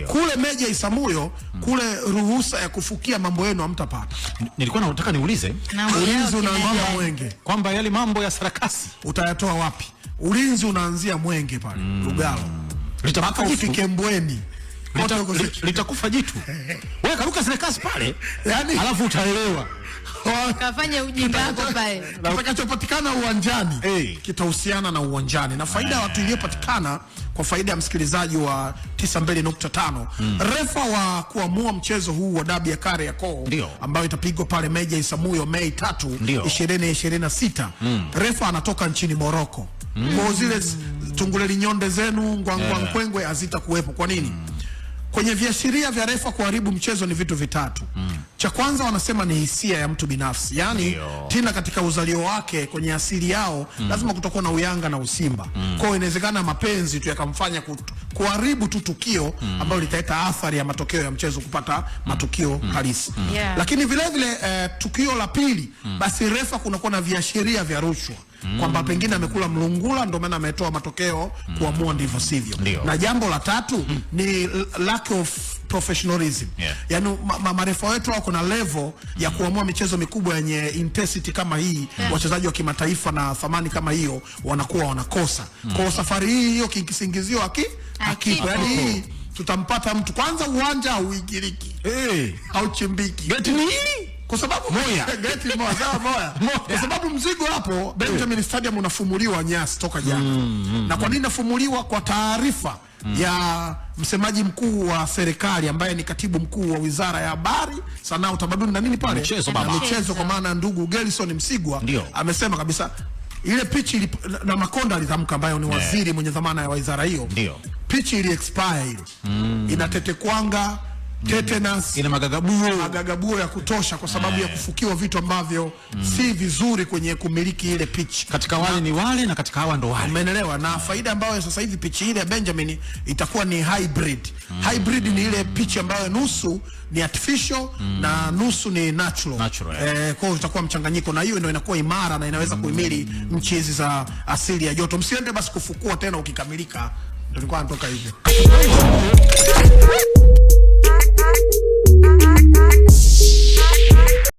Kule Meja Isamuyo kule ruhusa ya kufukia mambo yenu hamtapata. Nilikuwa nataka niulize, ulinzi unaanzia Mwenge, kwamba yale mambo ya sarakasi utayatoa wapi? Ulinzi unaanzia Mwenge pale Lugalo, litafike Mbweni, litakufa jitu. Wewe karuka sarakasi pale, yani alafu utaelewa kafanya ujinga wako pale. Kitakachopatikana uwanjani kitahusiana na uwanjani, na faida ya watu iliyopatikana kwa faida ya msikilizaji wa 92.5. Refa wa kuamua mchezo huu wa dabi ya Kariakoo ambayo itapigwa pale Meja Isamuyo Mei 3, 2026. Refa anatoka nchini Morocco. Kwa zile tunguleli nyonde zenu ngwangwa kwengwe hazitakuwepo. Kwa nini? Kwenye viashiria vya refa kuharibu mchezo ni vitu vitatu. Cha kwanza wanasema ni hisia ya mtu binafsi. Yaani Tina katika uzalio wake kwenye asili yao lazima kutakuwa na uyanga na usimba. Kwa hiyo inawezekana mapenzi tu yakamfanya kuharibu tu tukio ambalo litaleta athari ya matokeo ya mchezo kupata matukio halisi. Lakini vile vile tukio la pili basi refa kunakuwa na viashiria vya rushwa. Kwamba pengine amekula mlungula ndio maana ametoa matokeo kuamua ndivyo sivyo. Na jambo la tatu ni lack of professionalism. Yaani marefa wetu wako na level ya kuamua michezo mikubwa yenye intensity kama hii. Wachezaji wa kimataifa na thamani kama hiyo wanakuwa wanakosa. Kwa safari hii hiyo kisingizio akipo. Yaani hii tutampata mtu kwanza uwanja hauingiliki. Hauchimbiki. Geti ni hili? Kwa sababu geti moja. Kwa sababu mzigo hapo Benjamin Stadium unafumuliwa nyasi toka jana. Na kwa nini nafumuliwa? Kwa taarifa ya msemaji mkuu wa serikali ambaye ni katibu mkuu wa Wizara ya Habari, Sanaa, Utamaduni na nini pale? Michezo kwa maana ndugu Gelson Msigwa amesema kabisa ile pitch na Makonda alitamka ambayo ni waziri mwenye dhamana ya wizara hiyo. Pitch ili expire ile. Inatetekwanga tetanus, ina magagabuo ya kutosha kwa sababu ya kufukiwa vitu ambavyo si vizuri kwenye kumiliki ile pitch. Katika wale ni wale na katika hawa ndo wale. Umeelewa? Na faida ambayo sasa hivi pitch ile ya Benjamin itakuwa ni hybrid. Hybrid ni ile pitch ambayo nusu ni artificial na nusu ni natural. Kwa hiyo itakuwa mchanganyiko, na hiyo ndio inakuwa imara na inaweza kuhimili nchi hizi za asili ya joto. Msiende basi kufukua tena ukikamilika. Ndio nilikuwa natoka hivyo.